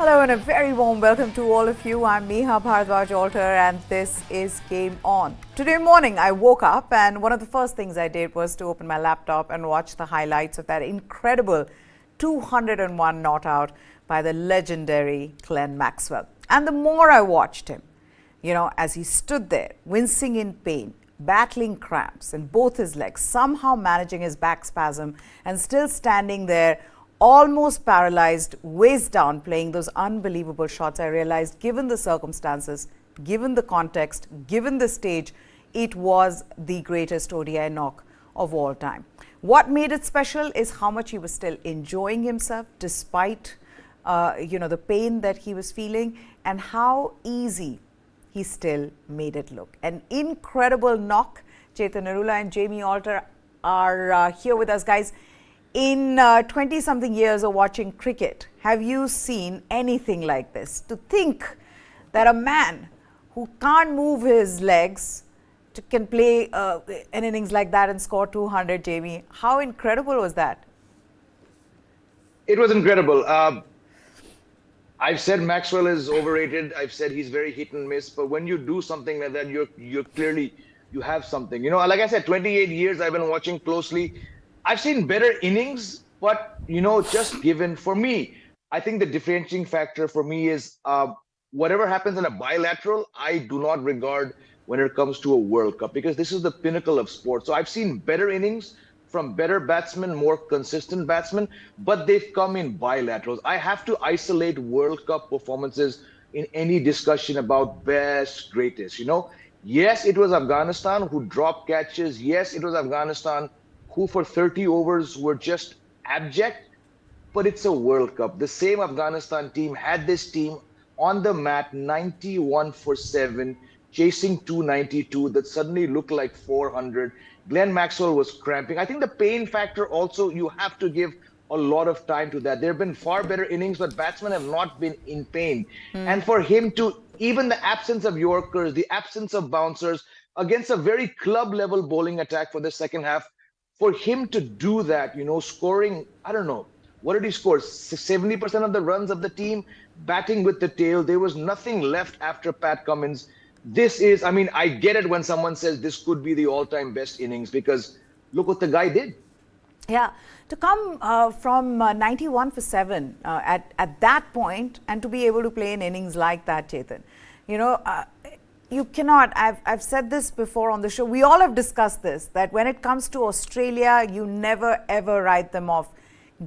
Hello and a very warm welcome to all of you. I'm Neha Bhardwaj-Alter and this is Game On. Today morning I woke up and one of the first things I did was to open my laptop and watch the highlights of that incredible 201 not out by the legendary Glenn Maxwell. And the more I watched him, as he stood there, wincing in pain, battling cramps in both his legs, somehow managing his back spasm and still standing there, almost paralyzed, waist down, playing those unbelievable shots, I realized, given the circumstances, given the context, given the stage, it was the greatest ODI knock of all time. What made it special is how much he was still enjoying himself despite, the pain that he was feeling, and how easy he still made it look. An incredible knock. Chetan Narula and Jamie Alter are here with us, guys. In 20-something years of watching cricket, have you seen anything like this? To think that a man who can't move his legs can play an innings like that and score 200, Jamie. How incredible was that? It was incredible. I've said Maxwell is overrated. I've said he's very hit and miss. But when you do something like that, you're clearly, you have something. Like I said, 28 years I've been watching closely. I've seen better innings, but, just given, for me, I think the differentiating factor for me is whatever happens in a bilateral, I do not regard when it comes to a World Cup, because this is the pinnacle of sport. So I've seen better innings from better batsmen, more consistent batsmen, but they've come in bilaterals. I have to isolate World Cup performances in any discussion about best, greatest, Yes, it was Afghanistan who dropped catches. Yes, it was Afghanistan who for 30 overs were just abject, but it's a World Cup. The same Afghanistan team had this team on the mat 91 for 7, chasing 292 that suddenly looked like 400. Glenn Maxwell was cramping. I think the pain factor also, you have to give a lot of time to that. There have been far better innings, but batsmen have not been in pain. And for him to, even the absence of Yorkers, the absence of bouncers against a very club level bowling attack for the second half, for him to do that, scoring, I don't know, what did he score? 70% of the runs of the team, batting with the tail. There was nothing left after Pat Cummins. This is, I get it when someone says this could be the all-time best innings, because look what the guy did. Yeah, to come from 91 for 7 at that point and to be able to play an innings like that, Chetan, you cannot, I've said this before on the show, we all have discussed this, that when it comes to Australia, you never ever write them off,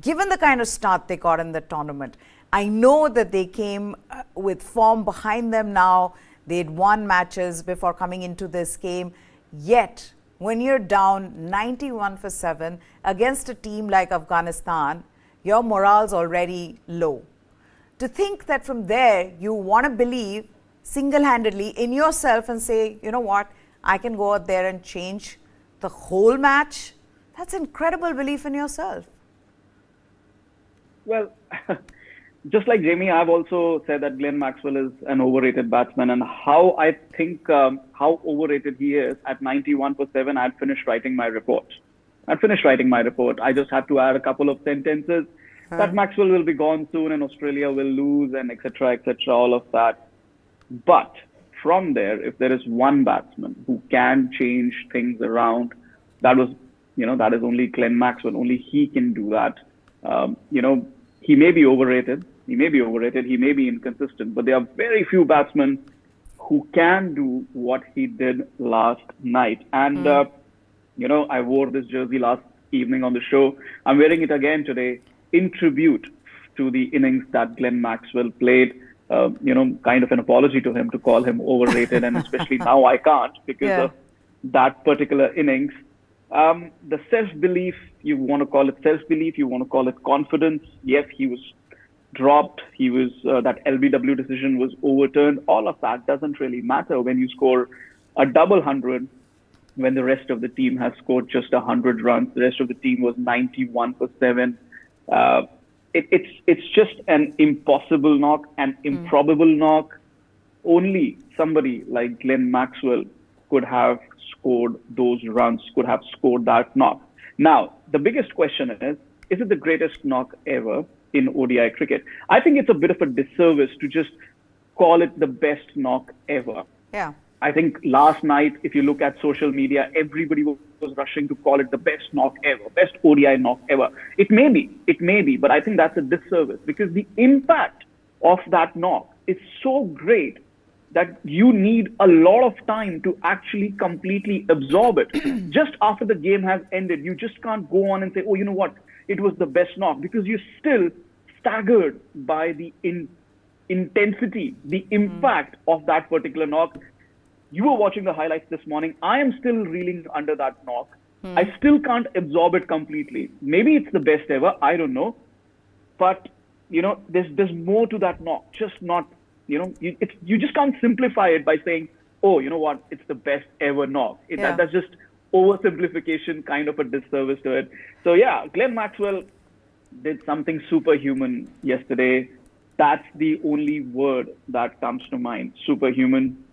given the kind of start they got in the tournament. I know that they came with form behind them now, they'd won matches before coming into this game, yet when you're down 91 for 7 against a team like Afghanistan, your morale's already low. To think that from there, you want to believe single-handedly in yourself and say, you know what, I can go out there and change the whole match. That's incredible belief in yourself. Well, just like Jamie, I've also said that Glenn Maxwell is an overrated batsman, and how I think how overrated he is at 91 for 7, I'd finished writing my report. I just had to add a couple of sentences that Maxwell will be gone soon and Australia will lose and etc., all of that. But from there, if there is one batsman who can change things around, that is only Glenn Maxwell. Only he can do that. He may be overrated. He may be inconsistent, but there are very few batsmen who can do what he did last night. And, I wore this jersey last evening on the show. I'm wearing it again today in tribute to the innings that Glenn Maxwell played. Kind of an apology to him to call him overrated, and especially now I can't because of that particular innings. The self-belief, you want to call it self-belief, you want to call it confidence. Yes, he was dropped. He was that LBW decision was overturned. All of that doesn't really matter when you score a double 100 when the rest of the team has scored just 100 runs. The rest of the team was 91 for 7. It's just an impossible knock, an improbable knock. Only somebody like Glenn Maxwell could have scored those runs, could have scored that knock. Now, the biggest question is it the greatest knock ever? in ODI cricket. I think it's a bit of a disservice to just call it the best knock ever. Yeah. I think last night, if you look at social media, everybody was rushing to call it the best knock ever, best ODI knock ever. It may be, but I think that's a disservice because the impact of that knock is so great that you need a lot of time to actually completely absorb it. Just after the game has ended, you just can't go on and say, oh, you know what, it was the best knock, because you're still staggered by the intensity, the impact of that particular knock. You were watching the highlights this morning. I am still reeling under that knock. I still can't absorb it completely. Maybe it's the best ever. I don't know. But, you know, there's more to that knock. Just not, you know, you just can't simplify it by saying, oh, you know what, it's the best ever knock. That's just oversimplification, kind of a disservice to it. So, yeah, Glenn Maxwell did something superhuman yesterday. That's the only word that comes to mind. Superhuman.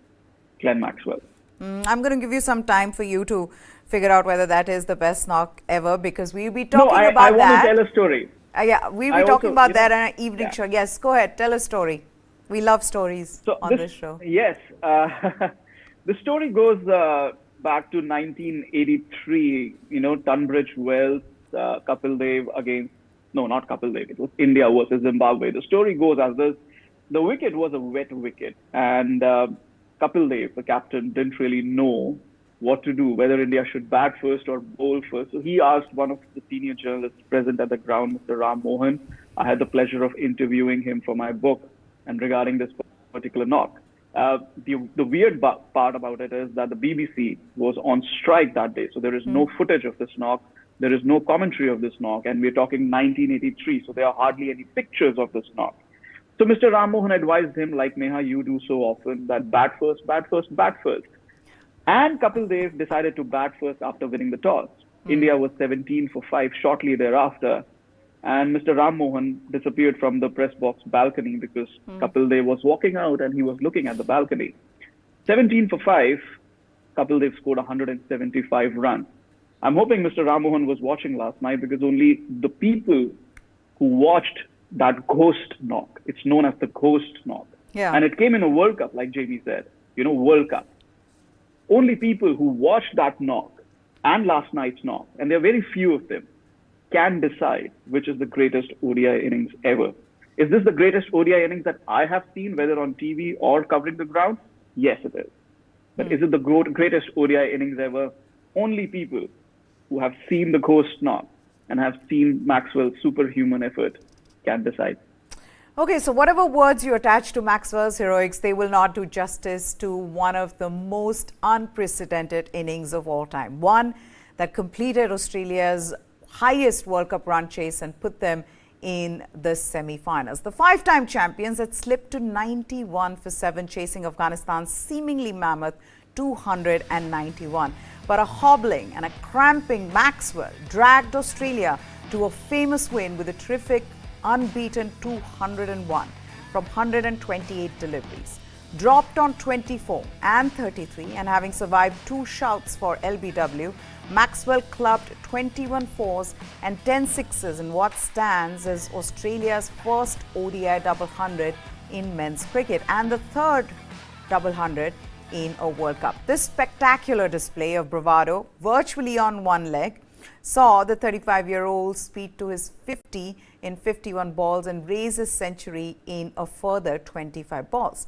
Glenn Maxwell. I'm going to give you some time for you to figure out whether that is the best knock ever, because we'll be talking about that. I want to tell a story. Yeah, we'll be talking about that on an evening show. Yes, go ahead. Tell a story. We love stories on this show. Yes. The story goes back to 1983, you know, Tunbridge Wells, Kapil Dev against, no, not Kapil Dev, it was India versus Zimbabwe. The story goes as this: the wicket was a wet wicket, and Kapil Dev, the captain, didn't really know what to do, whether India should bat first or bowl first. So he asked one of the senior journalists present at the ground, Mr. Ram Mohan. I had the pleasure of interviewing him for my book and regarding this particular knock. The weird part about it is that the BBC was on strike that day. So there is no footage of this knock. There is no commentary of this knock. And we're talking 1983. So there are hardly any pictures of this knock. So Mr. Ram Mohan advised him, like Neha, you do so often, that bat first, bat first, bat first. And Kapil Dev decided to bat first after winning the toss. India was 17 for 5 shortly thereafter. And Mr. Ram Mohan disappeared from the press box balcony because Kapil Dev was walking out and he was looking at the balcony. 17 for 5, Kapil Dev scored 175 runs. I'm hoping Mr. Ram Mohan was watching last night, because only the people who watched that ghost knock, it's known as the ghost knock. Yeah. And it came in a World Cup, like Jamie said, you know, World Cup. Only people who watched that knock and last night's knock, and there are very few of them, can decide which is the greatest ODI innings ever. Is this the greatest ODI innings that I have seen, whether on TV or covering the ground? Yes, it is. But is it the greatest ODI innings ever? Only people who have seen the ghost knock and have seen Maxwell's superhuman effort can decide. Okay, so whatever words you attach to Maxwell's heroics, they will not do justice to one of the most unprecedented innings of all time. One that completed Australia's highest World Cup run chase and put them in the semi-finals. The 5-time champions had slipped to 91 for 7, chasing Afghanistan's seemingly mammoth 291. But a hobbling and a cramping Maxwell dragged Australia to a famous win with a terrific unbeaten 201 from 128 deliveries. Dropped on 24 and 33, and having survived 2 shouts for LBW, Maxwell clubbed 21 fours and 10 sixes in what stands as Australia's first ODI double hundred in men's cricket and the third double hundred in a World Cup. This spectacular display of bravado, virtually on one leg, saw the 35-year-old speed to his 50 in 51 balls and raise his century in a further 25 balls.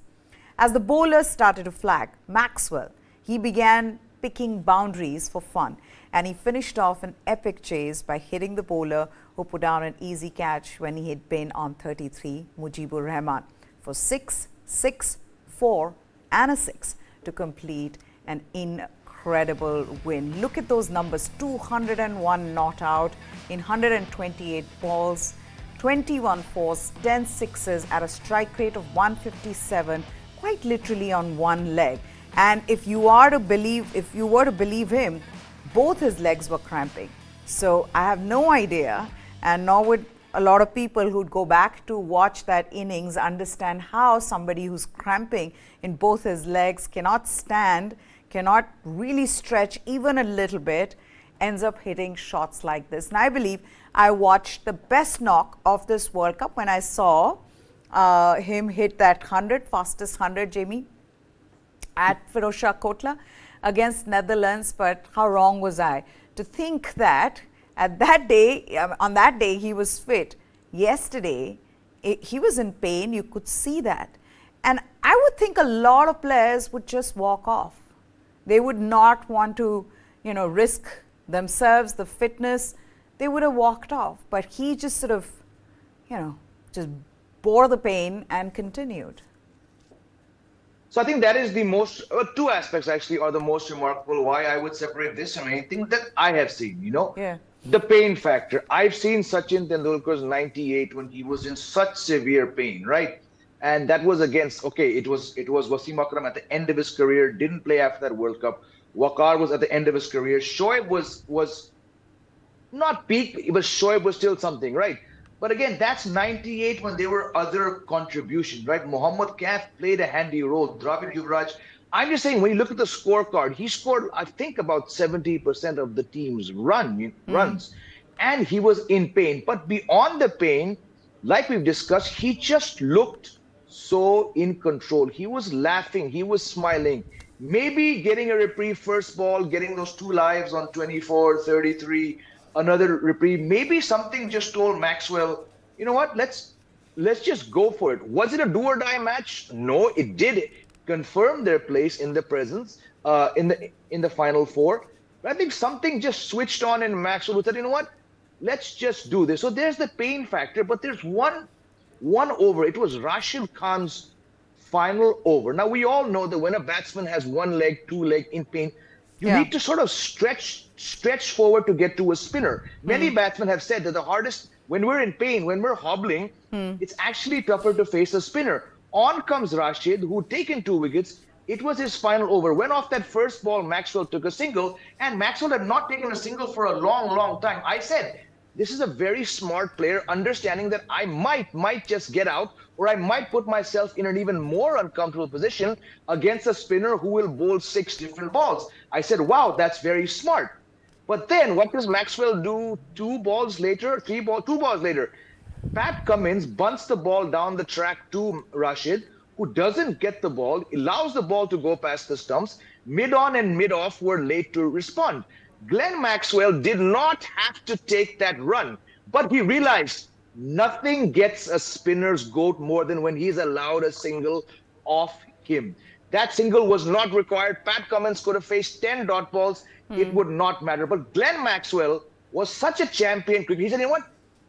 As the bowlers started to flag, Maxwell, he began picking boundaries for fun, and he finished off an epic chase by hitting the bowler who put down an easy catch when he had been on 33, Mujibur Rahman, for 6, 6, 4 and a 6 to complete an incredible win. Look at those numbers: 201 not out in 128 balls, 21 fours, 10 sixes at a strike rate of 157, quite literally on one leg. And if you were to believe him, both his legs were cramping. So I have no idea, and nor would a lot of people who'd go back to watch that innings understand how somebody who's cramping in both his legs cannot stand, cannot really stretch even a little bit, ends up hitting shots like this. And I believe I watched the best knock of this World Cup when I saw him hit that 100, fastest 100, Jamie, at Firozshah Kotla against Netherlands. But how wrong was I to think that at that day, on that day, he was fit. Yesterday, he was in pain. You could see that. And I would think a lot of players would just walk off. They would not want to, risk themselves, the fitness. They would have walked off. But he just sort of, just bore the pain and continued. So I think that is the most, two aspects actually are the most remarkable why I would separate this from anything that I have seen, Yeah. The pain factor. I've seen Sachin Tendulkar's 98 when he was in such severe pain, right? And that was against, it was Wasim Akram at the end of his career, didn't play after that World Cup. Waqar was at the end of his career. Shoaib was not peak, but Shoaib was still something, right? But again, that's 98 when there were other contributions, right? Mohammad Kaif played a handy role. Dravid Yuvraj. I'm just saying, when you look at the scorecard, he scored, I think, about 70% of the team's runs. And he was in pain. But beyond the pain, like we've discussed, he just looked so in control. He was laughing. He was smiling. Maybe getting a reprieve first ball, getting those 2 lives on 24, 33, another reprieve. Maybe something just told Maxwell, you know what, let's just go for it. Was it a do or die match? No, it did confirm their place in the presence in the final 4. But I think something just switched on in Maxwell who said, you know what, let's just do this. So there's the pain factor, but there's one over. It was Rashid Khan's final over. Now we all know that when a batsman has 1 leg, 2 leg in pain, you need to sort of stretch forward to get to a spinner. Many batsmen have said that the hardest, when we're in pain, when we're hobbling, it's actually tougher to face a spinner. On comes Rashid, who'd taken 2 wickets. It was his final over. When off that first ball, Maxwell took a single, and Maxwell had not taken a single for a long, long time. I said, this is a very smart player, understanding that I might just get out, or I might put myself in an even more uncomfortable position against a spinner who will bowl 6 different balls. I said, wow, that's very smart. But then what does Maxwell do 2 balls later, 2 balls later? Pat Cummins bunts the ball down the track to Rashid, who doesn't get the ball, allows the ball to go past the stumps. Mid-on and mid-off were late to respond. Glenn Maxwell did not have to take that run, but he realized nothing gets a spinner's goat more than when he's allowed a single off him. That single was not required. Pat Cummins could have faced 10 dot balls. It would not matter. But Glenn Maxwell was such a champion cricketer. He said, you know what?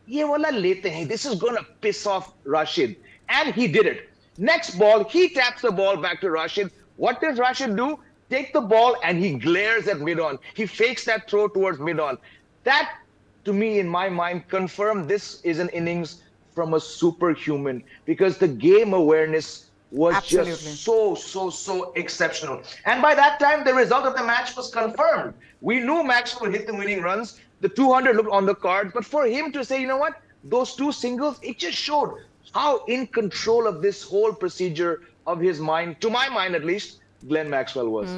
Ye wala lete hain. This is going to piss off Rashid. And he did it. Next ball, he taps the ball back to Rashid. What does Rashid do? Take the ball and he glares at mid-on. He fakes that throw towards mid-on. That, to me, in my mind, confirmed this is an innings from a superhuman, because the game awareness was just so exceptional. And by that time, the result of the match was confirmed. We knew Maxwell would hit the winning runs. The 200 looked on the cards. But for him to say, you know what, those 2 singles, it just showed how in control of this whole procedure of his mind, to my mind at least, Glenn Maxwell was.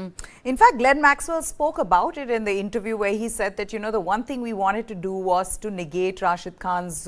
In fact, Glenn Maxwell spoke about it in the interview where he said that, the one thing we wanted to do was to negate Rashid Khan's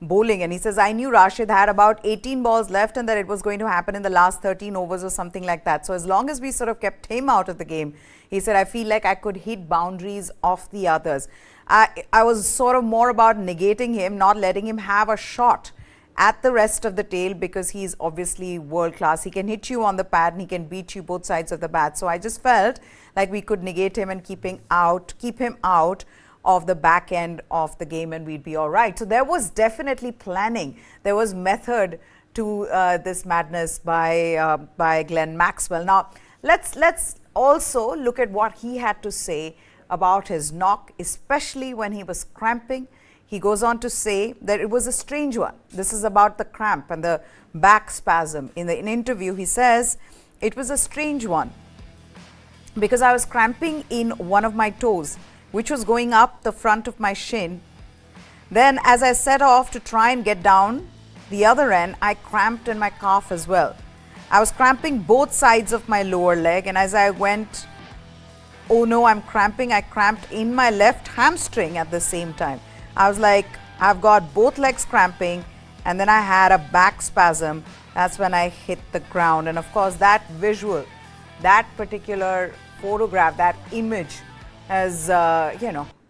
bowling. And he says, I knew Rashid had about 18 balls left and that it was going to happen in the last 13 overs or something like that. So as long as we sort of kept him out of the game, he said, I feel like I could hit boundaries of the others. I was sort of more about negating him, not letting him have a shot at the rest of the tail, because he's obviously world class. He can hit you on the pad and he can beat you both sides of the bat. So I just felt like we could negate him and keep him out of the back end of the game, and we'd be all right. So there was definitely planning. There was method to this madness by Glenn Maxwell. Now let's also look at what he had to say about his knock, especially when he was cramping. He goes on to say that it was a strange one. This is about the cramp and the back spasm. In an interview, he says, it was a strange one because I was cramping in one of my toes, which was going up the front of my shin. Then as I set off to try and get down the other end, I cramped in my calf as well. I was cramping both sides of my lower leg, and as I went oh no, I'm cramping. I cramped in my left hamstring at the same time. I was like, I've got both legs cramping, and then I had a back spasm. That's when I hit the ground. And of course, that visual, that particular photograph, that image has,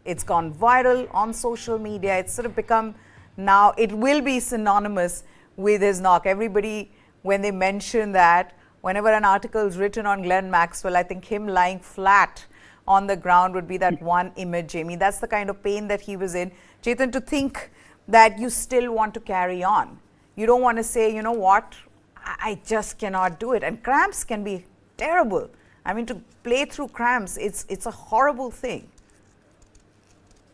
it's gone viral on social media. It's sort of become now, it will be synonymous with his knock. Everybody, when they mention that, whenever an article is written on Glenn Maxwell, I think him lying flat on the ground would be that one image, Jamie. That's the kind of pain that he was in. Chetan, to think that you still want to carry on. You don't want to say, you know what, I just cannot do it. And cramps can be terrible. I mean, to play through cramps, it's a horrible thing.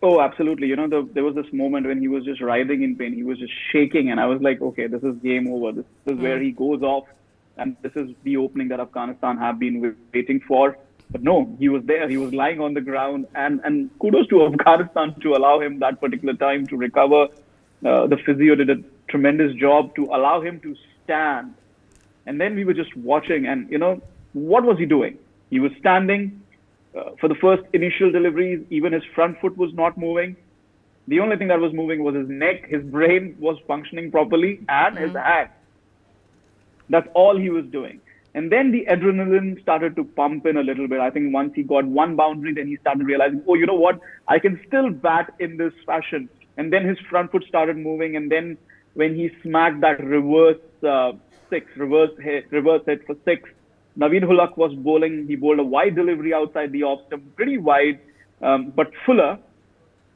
Oh, absolutely. You know, there was this moment when he was just writhing in pain. He was just shaking. And I was like, okay, this is game over. This is where he goes off. And this is the opening that Afghanistan have been waiting for. But no, he was there. He was lying on the ground. And kudos to Afghanistan to allow him that particular time to recover. The physio did a tremendous job to allow him to stand. And then we were just watching. And, you know, what was he doing? He was standing. For the first initial deliveries, even his front foot was not moving. The only thing that was moving was his neck. His brain was functioning properly, and his hand. That's all he was doing. And then the adrenaline started to pump in a little bit. I think once he got one boundary, then he started realizing, oh, you know what? I can still bat in this fashion. And then his front foot started moving. And then when he smacked that reverse hit for six, Naveen Hulak was bowling. He bowled a wide delivery outside the off stump, pretty wide, but fuller.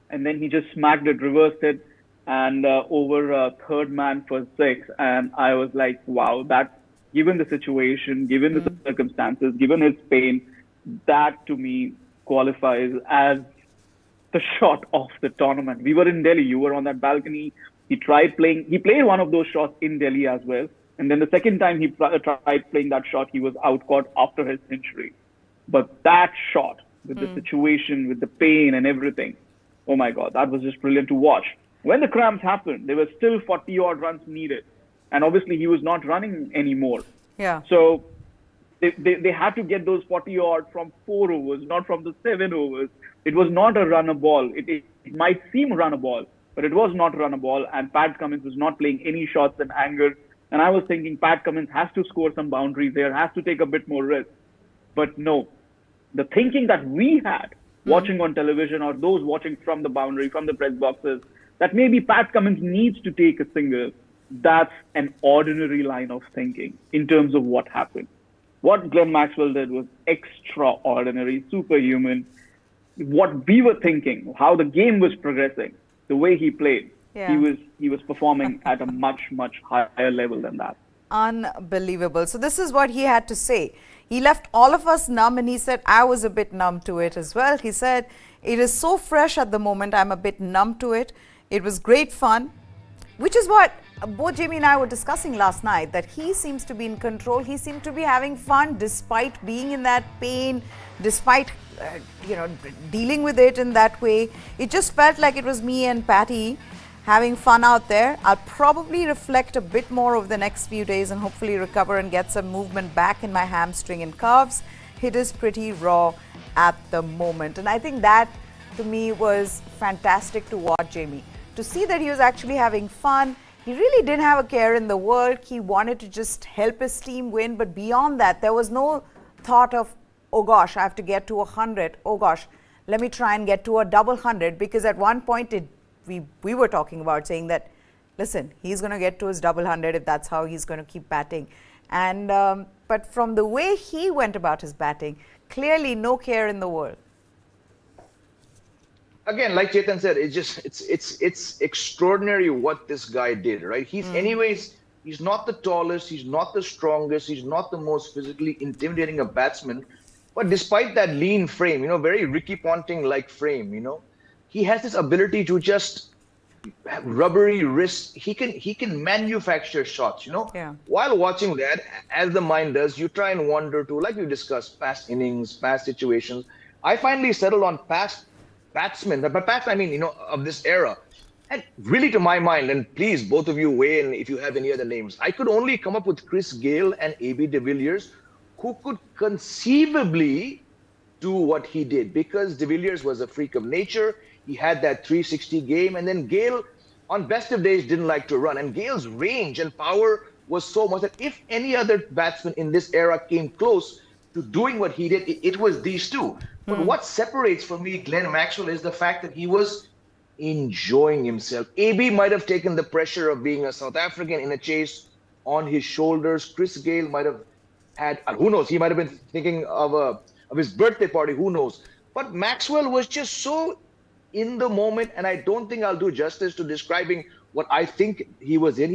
And then he just smacked it, reversed it, and over third man for six. And I was like, wow, that, given the situation, given the circumstances, given his pain, that to me qualifies as the shot of the tournament. We were in Delhi. You were on that balcony. He played one of those shots in Delhi as well. And then the second time he tried playing that shot, he was out caught after his century. But that shot, with the situation, with the pain and everything, oh my God, that was just brilliant to watch. When the cramps happened, there were still 40-odd runs needed. And obviously, he was not running anymore. Yeah. So they had to get those 40-odd from 4 overs, not from the 7 overs. It was not a runner ball. It might seem runner ball, but it was not runner ball. And Pat Cummins was not playing any shots in anger. And I was thinking Pat Cummins has to score some boundaries there, has to take a bit more risk. But no, the thinking that we had watching on television, or those watching from the boundary, from the press boxes, that maybe Pat Cummins needs to take a single, that's an ordinary line of thinking in terms of what happened. What Glenn Maxwell did was extraordinary, superhuman. What we were thinking, how the game was progressing, the way he played. Yeah. He was performing at a much higher level than that. Unbelievable. So this is what he had to say. He left all of us numb, and he said, I was a bit numb to it as well. He said, it is so fresh at the moment, I'm a bit numb to it. It was great fun, which is what both Jamie and I were discussing last night, that he seems to be in control. He seemed to be having fun despite being in that pain, despite dealing with it in that way. It just felt like it was me and Patty having fun out there. I'll probably reflect a bit more over the next few days and hopefully recover and get some movement back in my hamstring and calves. It is pretty raw at the moment. And I think that, to me, was fantastic to watch, Jamie. To see that he was actually having fun. He really didn't have a care in the world. He wanted to just help his team win. But beyond that, there was no thought of, oh gosh, I have to get to 100. Oh gosh, let me try and get to a double 100. Because at one point, we were talking about saying that, listen, he's going to get to his double 100 if that's how he's going to keep batting. And but from the way he went about his batting, clearly no care in the world. Again, like Chetan said, it's extraordinary what this guy did, right? He's not the tallest, he's not the strongest, he's not the most physically intimidating a batsman. But despite that lean frame, very Ricky Ponting-like frame, he has this ability to just rubbery wrists. He can manufacture shots, Yeah. While watching that, as the mind does, you try and wonder to, like we discussed, past innings, past situations. I finally settled on past batsmen, but past, I mean, of this era. And really, to my mind, and please, both of you weigh in if you have any other names, I could only come up with Chris Gayle and A.B. de Villiers, who could conceivably do what he did, because De Villiers was a freak of nature. He had that 360 game, and then Gale, on best of days, didn't like to run. And Gale's range and power was so much that if any other batsman in this era came close to doing what he did, it was these two. But what separates for me Glenn Maxwell is the fact that he was enjoying himself. AB might have taken the pressure of being a South African in a chase on his shoulders. Chris Gale might have had, who knows, he might have been thinking of his birthday party, who knows. But Maxwell was just so in the moment, and I don't think I'll do justice to describing what I think he was in.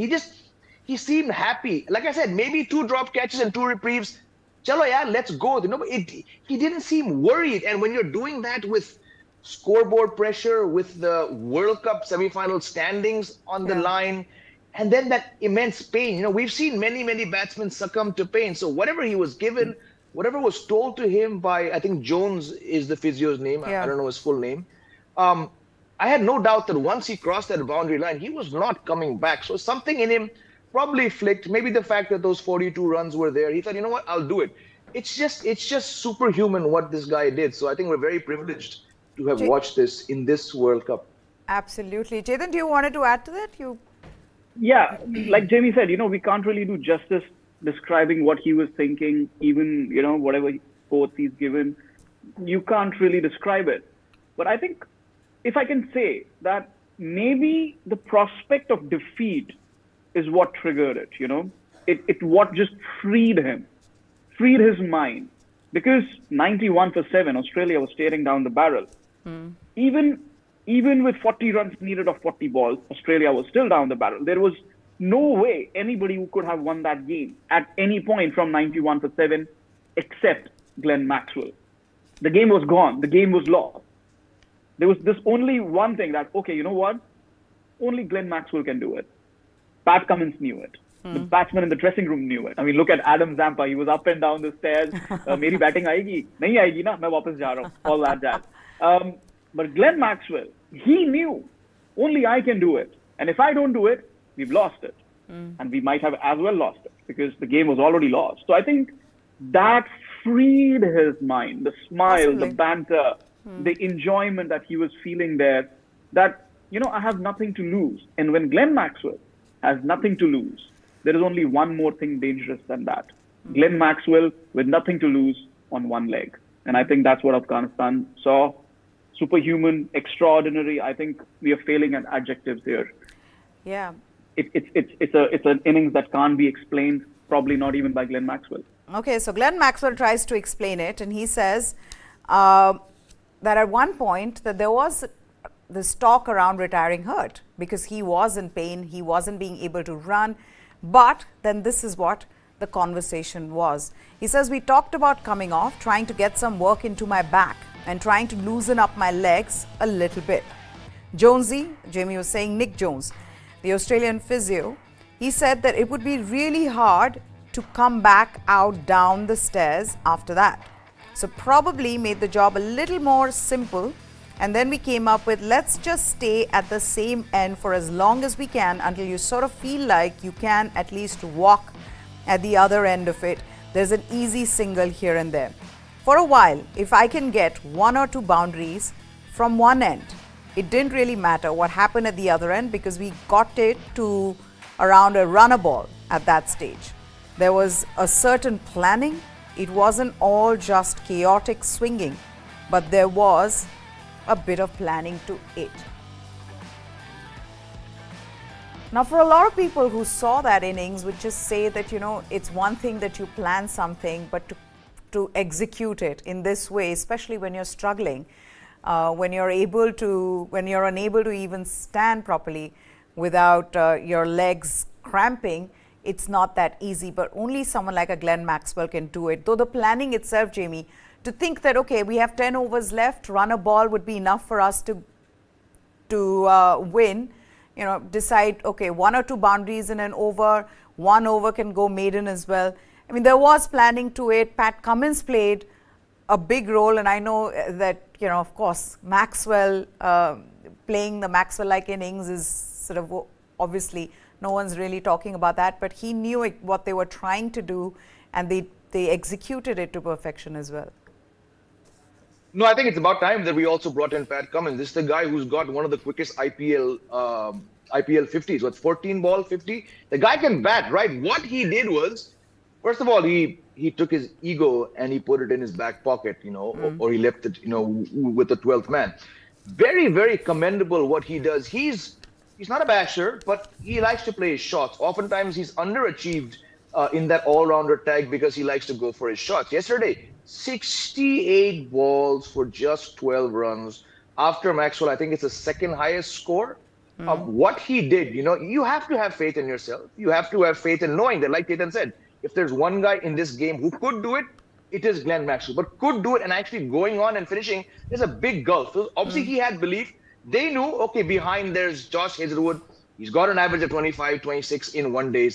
He seemed happy. Like I said, maybe 2 drop catches and 2 reprieves. Chalo, yeah, let's go. You know, he didn't seem worried. And when you're doing that with scoreboard pressure, with the World Cup semi-final standings on the line, and then that immense pain. You know, we've seen many, many batsmen succumb to pain. So whatever he was given, whatever was told to him by, I think Jones is the physio's name. I don't know his full name. I had no doubt that once he crossed that boundary line, he was not coming back. So something in him probably flicked. Maybe the fact that those 42 runs were there. He thought, you know what, I'll do it. It's just superhuman what this guy did. So I think we're very privileged to have watched this in this World Cup. Absolutely. Chetan, do you wanted to add to that? Yeah, like Jamie said, you know, we can't really do justice describing what he was thinking, even, you know, whatever quotes he's given. You can't really describe it. But I think if I can say that maybe the prospect of defeat is what triggered it, you know, it what just freed him, freed his mind, because 91 for 7, Australia was staring down the barrel. Even with 40 runs needed of 40 balls, Australia was still down the barrel. There was no way anybody who could have won that game at any point from 91 for 7 except Glenn Maxwell. The game was gone. The game was lost. There was this only one thing that, okay, you know what? Only Glenn Maxwell can do it. Pat Cummins knew it. The batsman in the dressing room knew it. I mean, look at Adam Zampa. He was up and down the stairs. Meri batting aayegi? Nahi aayegi na? Main wapas ja raha hu. All that jazz. But Glenn Maxwell, he knew only I can do it. And if I don't do it, we've lost it. And we might have as well lost it because the game was already lost. So I think that freed his mind, the smile, the banter, the enjoyment that he was feeling there, that, you know, I have nothing to lose. And when Glenn Maxwell has nothing to lose, there is only one more thing dangerous than that. Glenn Maxwell with nothing to lose on one leg. And I think that's what Afghanistan saw. Superhuman, extraordinary. I think we are failing at adjectives here. Yeah. It's an innings that can't be explained, probably not even by Glenn Maxwell. Okay, so Glenn Maxwell tries to explain it, and he says that at one point that there was this talk around retiring Hurt because he was in pain, he wasn't being able to run, but then this is what the conversation was. He says, we talked about coming off, trying to get some work into my back and trying to loosen up my legs a little bit. Jonesy, Jamie was saying, Nick Jones, the Australian physio, he said that it would be really hard to come back out down the stairs after that. So probably made the job a little more simple. And then we came up with, let's just stay at the same end for as long as we can until you sort of feel like you can at least walk at the other end of it. There's an easy single here and there. For a while, if I can get 1 or 2 boundaries from one end, it didn't really matter what happened at the other end because we got it to around a runner ball at that stage. There was a certain planning. It wasn't all just chaotic swinging, but there was a bit of planning to it. Now, for a lot of people who saw that innings would just say that, you know, it's one thing that you plan something, but to execute it in this way, especially when you're struggling, when you're unable to even stand properly without your legs cramping, it's not that easy. But only someone like a Glenn Maxwell can do it. Though the planning itself, Jamie, to think that, okay, we have 10 overs left, run a ball would be enough for us to win. You know, decide, okay, 1 or 2 boundaries in an over, 1 over can go maiden as well. I mean, there was planning to it. Pat Cummins played a big role, and I know that, you know, of course, Maxwell, playing the Maxwell-like innings is sort of, obviously, no one's really talking about that, but he knew what they were trying to do, and they executed it to perfection as well. No, I think it's about time that we also brought in Pat Cummins. This is the guy who's got one of the quickest IPL 50s. What's 14 ball 50? The guy can bat, right? What he did was, first of all, he took his ego and he put it in his back pocket, or he left it, with the 12th man. Very, very commendable what he does. He's not a basher, but he likes to play his shots. Oftentimes he's underachieved in that all-rounder tag because he likes to go for his shots. Yesterday, 68 balls for just 12 runs. After Maxwell, I think it's the second highest score. What he did, you have to have faith in yourself. You have to have faith in knowing that, like Ketan said, if there's one guy in this game who could do it, it is Glenn Maxwell. But could do it and actually going on and finishing, there's a big gulf. So obviously, he had belief. They knew, okay, behind there's Josh Hazelwood. He's got an average of 25, 26 in 1 day.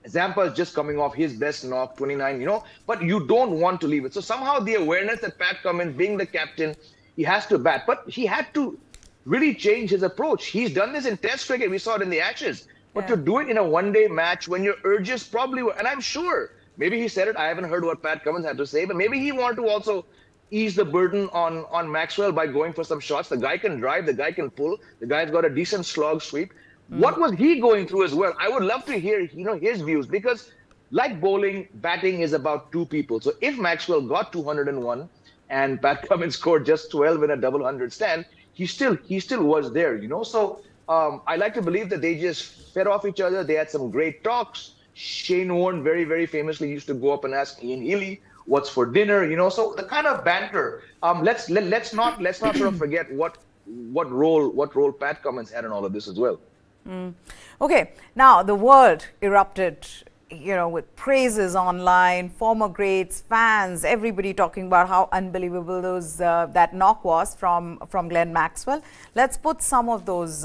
Zampa is just coming off his best knock, 29, but you don't want to leave it. So somehow the awareness that Pat Cummins, being the captain, he has to bat. But he had to really change his approach. He's done this in Test cricket. We saw it in the Ashes. But to do it in a one-day match when your urges probably were, and I'm sure, maybe he said it, I haven't heard what Pat Cummins had to say, but maybe he wanted to also ease the burden on Maxwell by going for some shots. The guy can drive, the guy can pull, the guy's got a decent slog sweep. What was he going through as well? I would love to hear, his views, because like bowling, batting is about two people. So if Maxwell got 201 and Pat Cummins scored just 12 in a double 100 stand, he still was there, So I like to believe that they just fed off each other. They had some great talks. Shane Warne very, very famously used to go up and ask Ian Healy what's for dinner, So the kind of banter. Let's not sort of forget what role Pat Cummins had in all of this as well. Okay, now the world erupted, with praises online, former greats, fans, everybody talking about how unbelievable that knock was from Glenn Maxwell. Let's put some of those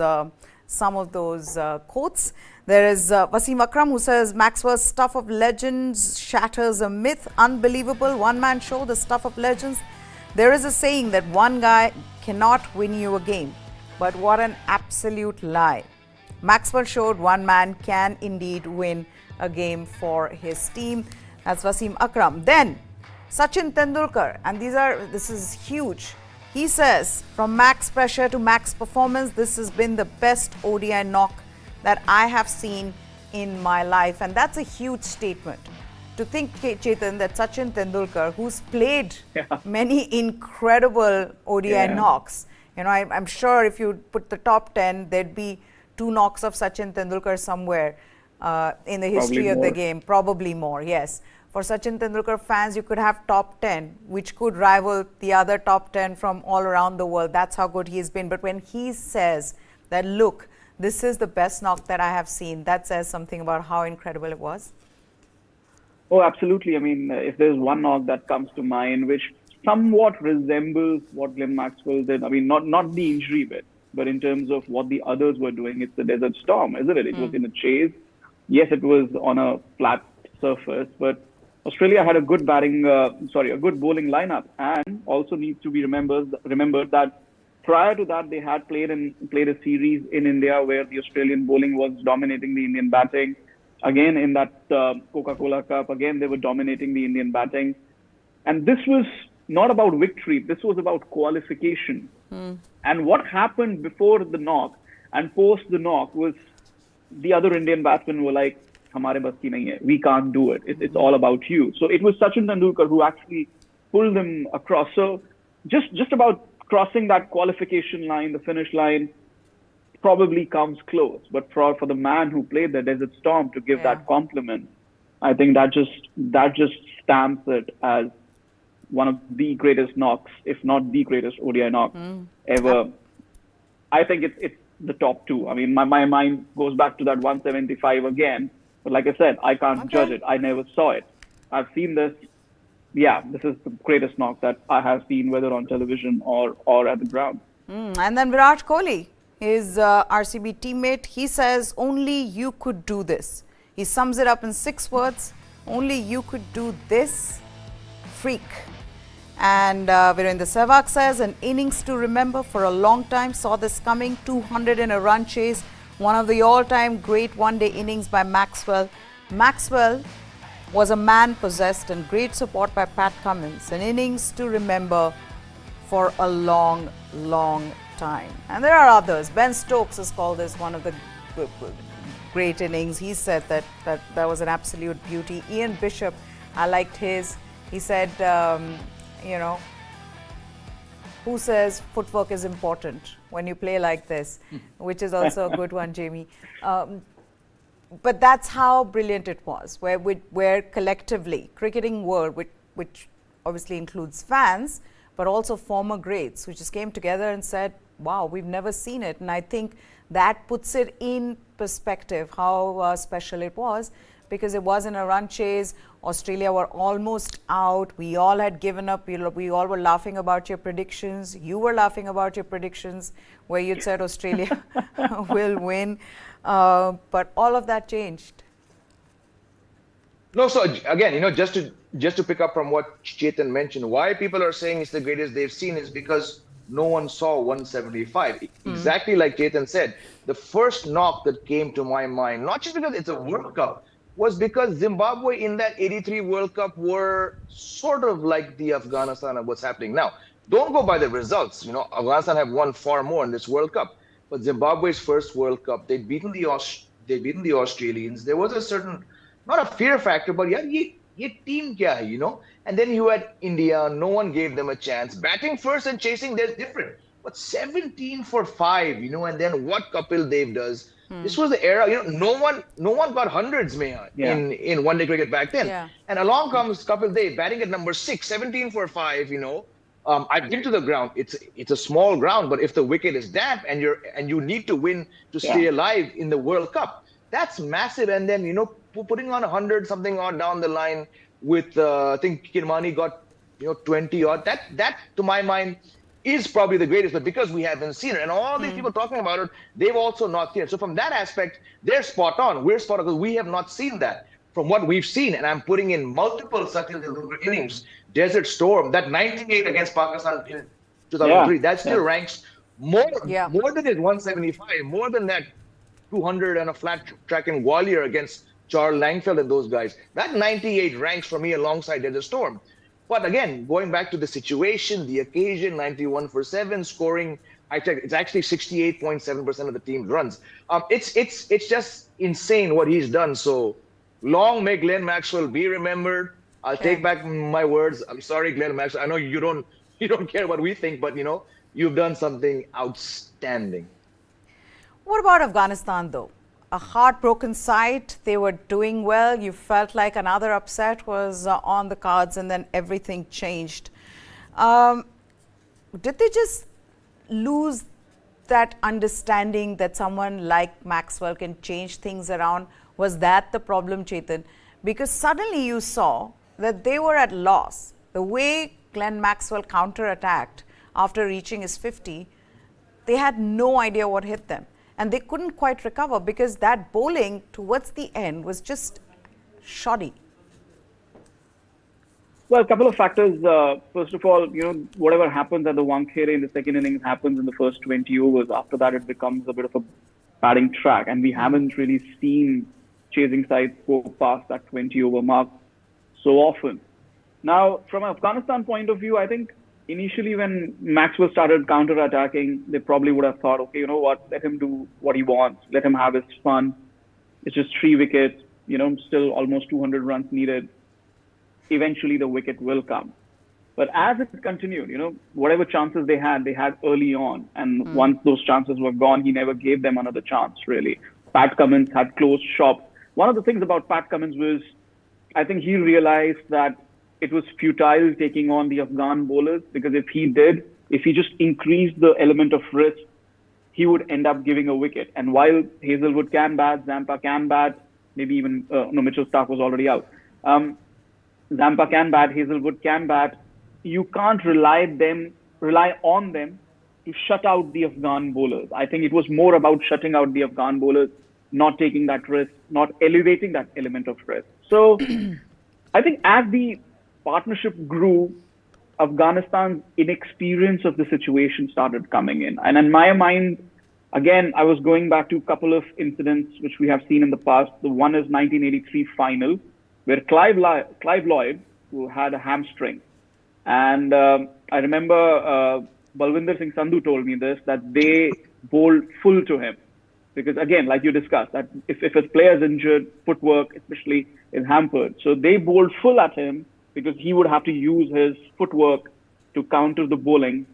quotes. There is Wasim Akram, who says Maxwell's stuff of legends shatters a myth. Unbelievable one-man show, the stuff of legends. There is a saying that one guy cannot win you a game, but what an absolute lie. Maxwell showed one man can indeed win a game for his team. That's Wasim Akram. Then Sachin Tendulkar, and this is huge. He says, from max pressure to max performance, this has been the best ODI knock that I have seen in my life. And that's a huge statement. To think, Chetan, that Sachin Tendulkar, who's played many incredible ODI knocks, I'm sure if you put the top 10, there'd be 2 knocks of Sachin Tendulkar somewhere in the history of the game. Probably more, yes. For Sachin Tendulkar fans, you could have top 10, which could rival the other top 10 from all around the world. That's how good he's been. But when he says that, look, this is the best knock that I have seen, that says something about how incredible it was. Oh, absolutely. I mean, if there's one knock that comes to mind, which somewhat resembles what Glenn Maxwell did, I mean, not the injury bit, but in terms of what the others were doing, it's the Desert Storm, isn't it? It was in a chase. Yes, it was on a flat surface, but Australia had a good a good bowling lineup, and also needs to be remembered that prior to that they had played a series in India where the Australian bowling was dominating the Indian batting. Again, in that Coca-Cola Cup, again they were dominating the Indian batting, and this was not about victory. This was about qualification. And what happened before the knock and post the knock was the other Indian batsmen were like, "Hamare bas ki nahi hai. We can't do it. It's all about you." So it was Sachin Tendulkar who actually pulled them across. So just about crossing that qualification line, the finish line, probably comes close. But for the man who played the Desert Storm to give that compliment, I think that just stamps it as one of the greatest knocks, if not the greatest ODI knock ever. I think it's the top 2. I mean, my mind goes back to that 175 again. But like I said, I can't judge it. I never saw it. I've seen this. Yeah, this is the greatest knock that I have seen, whether on television or at the ground. And then Virat Kohli, his RCB teammate, he says, only you could do this. He sums it up in 6 words. Only you could do this, freak. And Virendra Sehwag says, an innings to remember for a long time. Saw this coming, 200 in a run chase. One of the all-time great one-day innings by Maxwell. Maxwell was a man possessed and great support by Pat Cummins. An innings to remember for a long, long time. And there are others. Ben Stokes has called this one of the great innings. He said that was an absolute beauty. Ian Bishop, I liked his. He said, who says footwork is important when you play like this, which is also a good one, Jamie. But that's how brilliant it was, where collectively, cricketing world, which obviously includes fans, but also former greats, who just came together and said, wow, we've never seen it. And I think that puts it in perspective how special it was, because it wasn't a run chase. Australia were almost out. We all had given up. We all were laughing about your predictions. You were laughing about your predictions where you'd said Australia will win. But all of that changed. No, so again, just to pick up from what Chetan mentioned, why people are saying it's the greatest they've seen is because no one saw 175. Exactly like Chetan said, the first knock that came to my mind, not just because it's a World Cup, was because Zimbabwe in that 83 World Cup were sort of like the Afghanistan of what's happening now. Don't go by the results. Afghanistan have won far more in this World Cup. But Zimbabwe's first World Cup, they'd beaten the Australians. There was a certain, not a fear factor, but yeah, ye team kya hai, And then you had India, no one gave them a chance. Batting first and chasing, they're different. But 17 for 5, and then what Kapil Dev does. This was the era, no one got hundreds, Meha, in one-day cricket back then. Yeah. And along comes Kapil Dev, batting at number 6, 17 for 5, I've been to the ground. It's a small ground, but if the wicket is damp and you need to win to stay alive in the World Cup, that's massive. And then putting on 100 something odd down the line with I think Kirmani got 20 odd. That to my mind is probably the greatest. But because we haven't seen it, and all these people talking about it, they've also not seen it. So from that aspect, they're spot on. We're spot on because we have not seen that. From what we've seen, and I'm putting in multiple such innings, Desert Storm, that 98 against Pakistan in 2003, that still ranks more than his 175, more than that 200 and a flat track in Gwalior against Charles Langfeld and those guys. That 98 ranks for me alongside Desert Storm. But again, going back to the situation, the occasion, 91 for 7, scoring, I checked, it's actually 68.7% of the team's runs. It's just insane what he's done. So long may Glenn Maxwell be remembered. I'll take back my words. I'm sorry, Glenn Maxwell. I know you don't care what we think, but you've done something outstanding. What about Afghanistan, though? A heartbroken side. They were doing well. You felt like another upset was on the cards, and then everything changed. Did they just lose that understanding that someone like Maxwell can change things around? Was that the problem, Chetan? Because suddenly you saw that they were at loss. The way Glenn Maxwell counter-attacked after reaching his 50, they had no idea what hit them. And they couldn't quite recover because that bowling towards the end was just shoddy. Well, a couple of factors. First of all, whatever happens at the Wankhede in the second innings happens in the first 20 overs. After that, it becomes a bit of a batting track. And we haven't really seen chasing sides go past that 20-over mark so often. Now, from an Afghanistan point of view, I think initially when Maxwell started counter-attacking, they probably would have thought, okay, you know what, let him do what he wants. Let him have his fun. It's just 3 wickets, still almost 200 runs needed. Eventually the wicket will come. But as it continued, whatever chances they had early on. And once those chances were gone, he never gave them another chance, really. Pat Cummins had closed shop. One of the things about Pat Cummins was, I think he realized that it was futile taking on the Afghan bowlers, because if he just increased the element of risk, he would end up giving a wicket. And while Hazelwood can bat, Zampa can bat, maybe even, Mitchell Starc was already out. Zampa can bat, Hazelwood can bat. You can't rely on them to shut out the Afghan bowlers. I think it was more about shutting out the Afghan bowlers, not taking that risk, not elevating that element of risk. So I think as the partnership grew, Afghanistan's inexperience of the situation started coming in. And in my mind, again, I was going back to a couple of incidents which we have seen in the past. The one is 1983 final, where Clive Lloyd, who had a hamstring, And I remember Balwinder Singh Sandhu told me this, that they bowled full to him. Because again, like you discussed, that if his player is injured, footwork especially is hampered. So they bowled full at him because he would have to use his footwork to counter the bowling.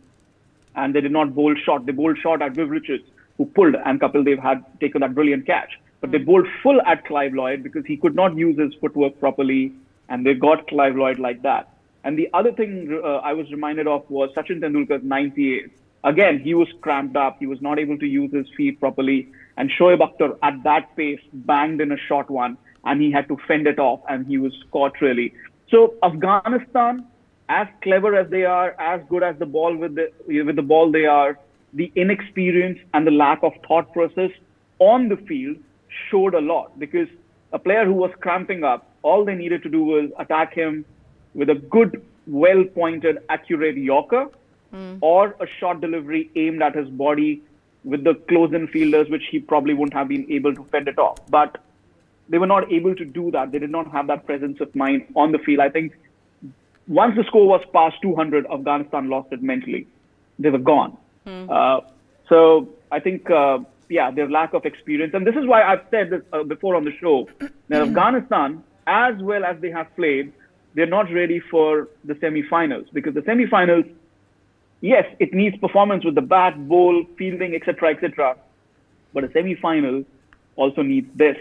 And they did not bowl short. They bowled short at Viv Richards, who pulled, and Kapil Dev had taken that brilliant catch. But they bowled full at Clive Lloyd because he could not use his footwork properly, and they got Clive Lloyd like that. And the other thing I was reminded of was Sachin Tendulkar's 98. Again, he was cramped up. He was not able to use his feet properly. And Shoaib Akhtar, at that pace, banged in a short one, and he had to fend it off, and he was caught really. So Afghanistan, as clever as they are, as good as the ball with the ball they are, the inexperience and the lack of thought process on the field showed a lot. Because a player who was cramping up, all they needed to do was attack him with a good, well-pointed, accurate yorker, or a short delivery aimed at his body with the close-in fielders, which he probably wouldn't have been able to fend it off. But they were not able to do that. They did not have that presence of mind on the field. I think once the score was past 200, Afghanistan lost it mentally. They were gone. So I think, their lack of experience. And this is why I've said this before on the show, that Afghanistan, as well as they have played, they're not ready for the semi-finals. Because the semi-finals, yes, it needs performance with the bat, bowl, fielding, etc., etc. But a semi-final also needs this.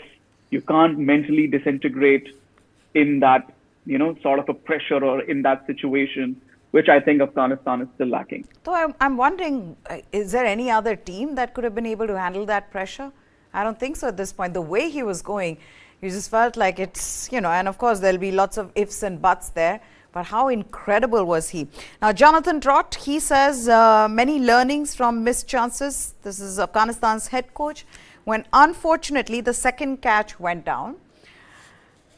You can't mentally disintegrate in that, sort of a pressure or in that situation, which I think Afghanistan is still lacking. So I'm wondering, is there any other team that could have been able to handle that pressure? I don't think so at this point. The way he was going, you just felt like it's, and of course there'll be lots of ifs and buts there. But how incredible was he? Now, Jonathan Trott, he says many learnings from missed chances. This is Afghanistan's head coach. When unfortunately the second catch went down,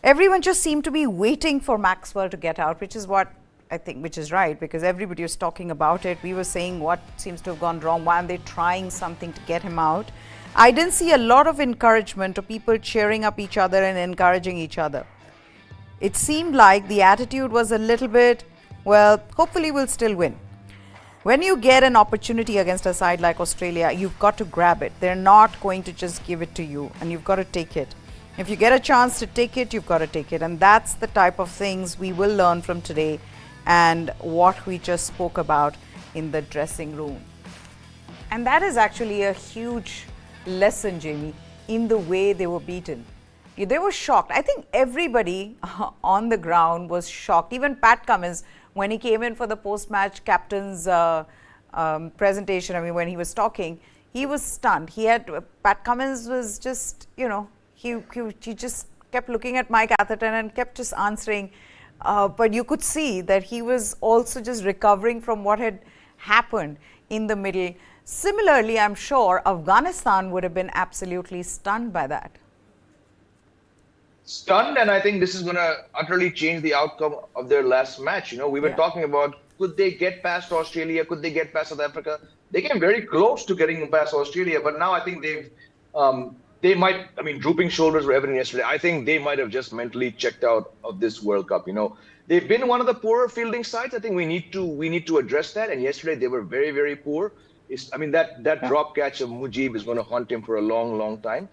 everyone just seemed to be waiting for Maxwell to get out, which is what I think, which is right, because everybody was talking about it. We were saying what seems to have gone wrong. Why aren't they trying something to get him out? I didn't see a lot of encouragement or people cheering up each other and encouraging each other. It seemed like the attitude was a little bit, well, hopefully we'll still win. When you get an opportunity against a side like Australia, you've got to grab it. They're not going to just give it to you, and you've got to take it. If you get a chance to take it, you've got to take it. And that's the type of things we will learn from today and what we just spoke about in the dressing room. And that is actually a huge lesson, Jamie, in the way they were beaten. They were shocked. I think everybody on the ground was shocked. Even Pat Cummins, when he came in for the post-match captain's presentation, when he was talking, he was stunned. Pat Cummins was just, he just kept looking at Mike Atherton and kept just answering. But you could see that he was also just recovering from what had happened in the middle. Similarly, I'm sure Afghanistan would have been absolutely stunned by that. Stunned, and I think this is going to utterly change the outcome of their last match. We were talking about, could they get past Australia? Could they get past South Africa? They came very close to getting past Australia, but now I think they might, drooping shoulders were evident yesterday. I think they might have just mentally checked out of this World Cup. They've been one of the poorer fielding sides. I think we need to address that. And yesterday they were very, very poor. That drop catch of Mujib is going to haunt him for a long, long time.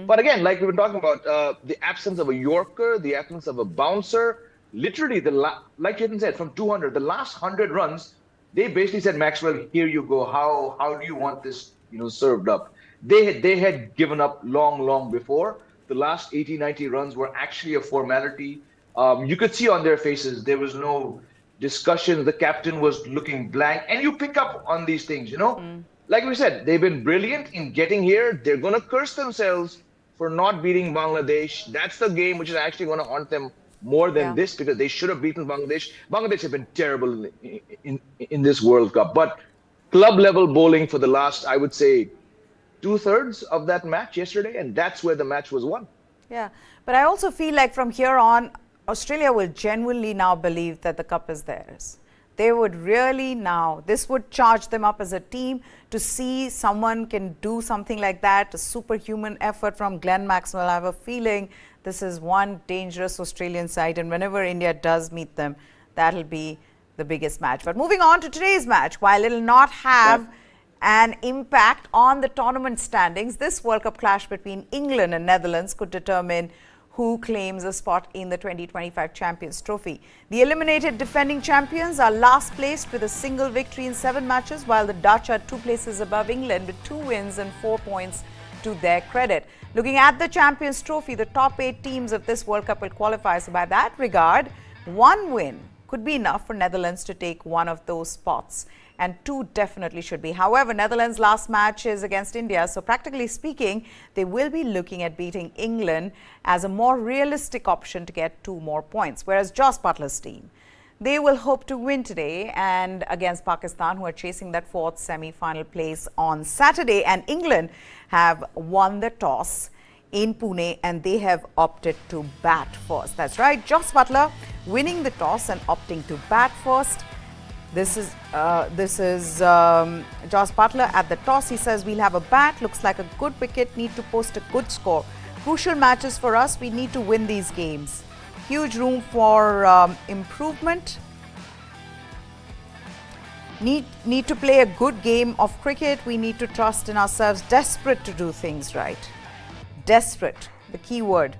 But again, like we were talking about, the absence of a Yorker, the absence of a bouncer, literally, like Chetan said, from 200, the last 100 runs, they basically said, Maxwell, here you go. How do you want this, served up? They had given up long before. The last 80, 90 runs were actually a formality. You could see on their faces, there was no discussion. The captain was looking blank, and you pick up on these things, Like we said, they've been brilliant in getting here. They're going to curse themselves for not beating Bangladesh. That's the game which is actually going to haunt them more than this, because they should have beaten Bangladesh. Bangladesh have been terrible in this World Cup. But club level bowling for the last, I would say, 2/3 of that match yesterday, and that's where the match was won. Yeah, but I also feel like from here on, Australia will genuinely now believe that the cup is theirs. They would really now, this would charge them up as a team to see someone can do something like that, a superhuman effort from Glenn Maxwell. I have a feeling this is one dangerous Australian side, and whenever India does meet them, that'll be the biggest match. But moving on to today's match, while it will not have an impact on the tournament standings, this World Cup clash between England and Netherlands could determine who claims a spot in the 2025 Champions Trophy. The eliminated defending champions are last placed with a single victory in 7 matches, while the Dutch are 2 places above England with 2 wins and 4 points to their credit. Looking at the Champions Trophy, the top 8 teams of this World Cup will qualify. So by that regard, 1 win could be enough for Netherlands to take one of those spots, and 2 definitely should be. However, Netherlands' last match is against India, so practically speaking, they will be looking at beating England as a more realistic option to get 2 more points. Whereas Jos Buttler's team, they will hope to win today and against Pakistan, who are chasing that 4th semi-final place on Saturday. And England have won the toss in Pune and they have opted to bat first. That's right, Jos Buttler winning the toss and opting to bat first. This is Jos Buttler at the toss. He says, we'll have a bat, looks like a good wicket, need to post a good score. Crucial matches for us, we need to win these games. Huge room for improvement. Need to play a good game of cricket. We need to trust in ourselves. Desperate to do things right. Desperate, the key word.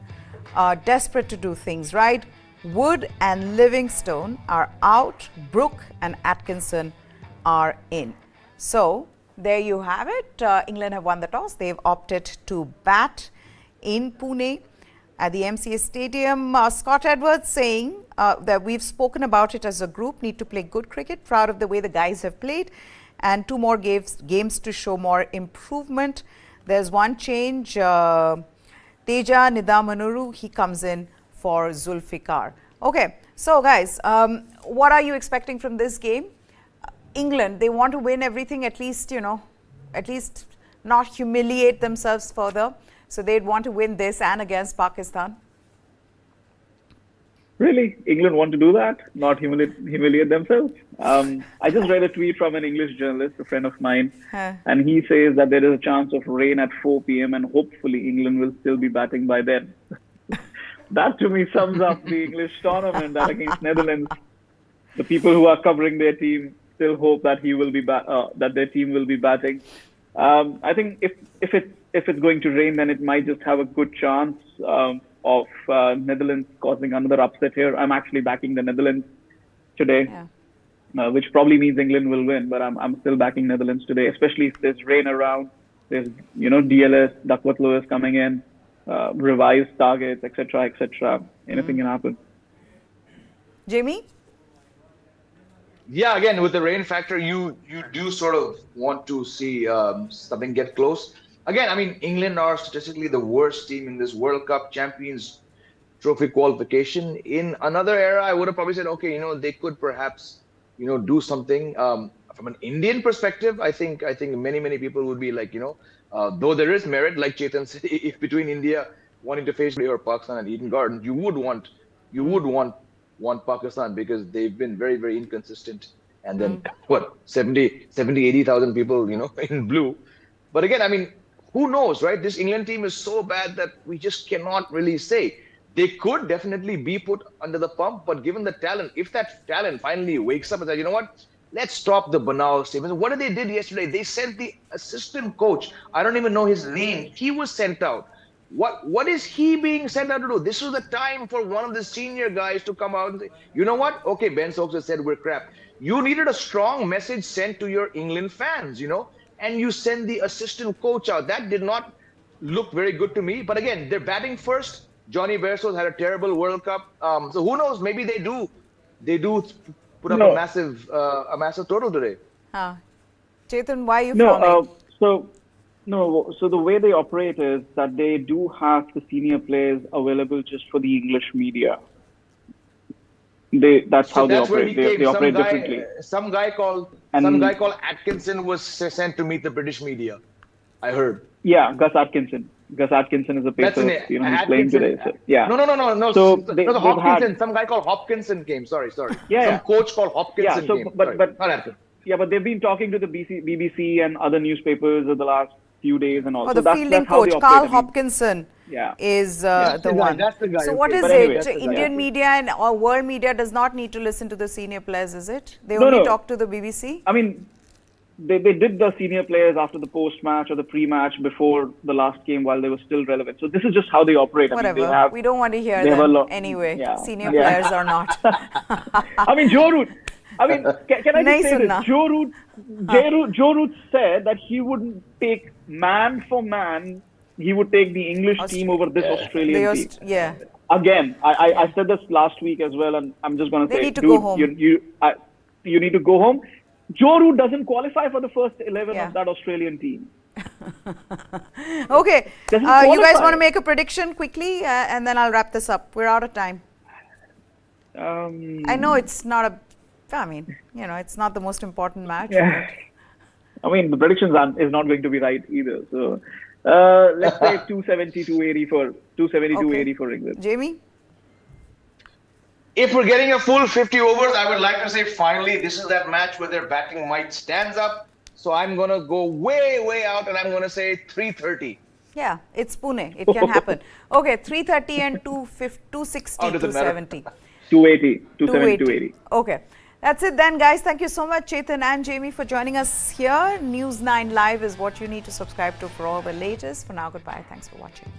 Desperate to do things right. Wood and Livingstone are out. Brooke and Atkinson are in. So there you have it. England have won the toss. They've opted to bat in Pune at the MCA Stadium. Scott Edwards saying that we've spoken about it as a group, need to play good cricket, proud of the way the guys have played, and 2 more games to show more improvement. There's one change. Teja Nidamanuru, he comes in for Zulfikar. Okay, so guys, what are you expecting from this game? England, they want to win everything, at least, at least not humiliate themselves further. So they'd want to win this and against Pakistan. Really? England want to do that? Not humiliate themselves? I just read a tweet from an English journalist, a friend of mine, and he says that there is a chance of rain at 4 p.m. and hopefully England will still be batting by then. That to me sums up the English tournament, that against Netherlands, the people who are covering their team still hope that that their team will be batting. I think if it's going to rain, then it might just have a good chance of Netherlands causing another upset here. I'm actually backing the Netherlands today, which probably means England will win. But I'm still backing Netherlands today, especially if there's rain around. There's DLS, Duckworth-Lewis coming in, revised targets, etc., etc. Anything can happen. Jamie? Yeah, again, with the rain factor, you do sort of want to see something get close. Again, I mean, England are statistically the worst team in this World Cup Champions Trophy qualification. In another era, I would have probably said, okay, they could perhaps, do something. From an Indian perspective, I think many people would be like, though there is merit, like Chetan said, if between India wanting to face or Pakistan at Eden Gardens, you would want Pakistan because they've been very, very inconsistent. And then 80,000 people, in blue. But again, I mean, who knows, right? This England team is so bad that we just cannot really say. They could definitely be put under the pump, but given the talent, if that talent finally wakes up and says, you know what, let's stop the banal statements. What they did yesterday, they sent the assistant coach, I don't even know his name, he was sent out. What is he being sent out to do? This was the time for one of the senior guys to come out and say, you know what? Okay, Ben Stokes has said we're crap. You needed a strong message sent to your England fans, and you send the assistant coach out. That did not look very good to me. But again, they're batting first. Johnny Versos had a terrible World Cup. So who knows? Maybe they do put up a massive total today. Chetan, why are you frowning? So the way they operate is that they do have the senior players available just for the English media. That's how they operate. They operate differently. Some guy called Atkinson was sent to meet the British media, I heard. Yeah, Gus Atkinson. Gus Atkinson is a pacer. He's playing today. So, yeah. No. So Hopkinson. Some guy called Hopkinson came. Sorry. Yeah. Some coach called Hopkinson came. But they've been talking to the BBC and other newspapers over the last few days and all. The fielding coach, Carl Hopkinson. is That's the the guy, one. that's the guy So who what takes is But anyway, it? that's the guy. Indian media and or world media does not need to listen to the senior players, is it? They No, only no. talk to the BBC? I mean, they did the senior players after the post-match or the pre-match before the last game while they were still relevant. So this is just how they operate. Whatever. I mean, We don't want to hear they have a them lot- anyway. yeah. Senior Yeah. players or not. I mean, Joe Root. I mean, can I Nahi just say sunna. this? Joe Root said that he wouldn't take man for man. He would take the English team over this Australian team. Yeah. Again, I said this last week as well, and I'm just going to They say, need to dude, go home. you need to go home. Joe Root doesn't qualify for the first 11 Yeah. of that Australian team. Okay. Doesn't You guys qualify. want to make a prediction quickly and then I'll wrap this up. We're out of time. I know it's not it's not the most important match. Yeah. I mean, the predictions is not going to be right either. So let's say 270, 280 for England. Jamie? If we're getting a full 50 overs, I would like to say finally this is that match where their batting might stands up. So I'm going to go way out and I'm going to say 330. Yeah, it's Pune. It can happen. Okay, 330 and 260, How does it matter? 270. 280. Okay. That's it then, guys. Thank you so much, Chetan and Jamie, for joining us here. News 9 Live is what you need to subscribe to for all the latest. For now, goodbye. Thanks for watching.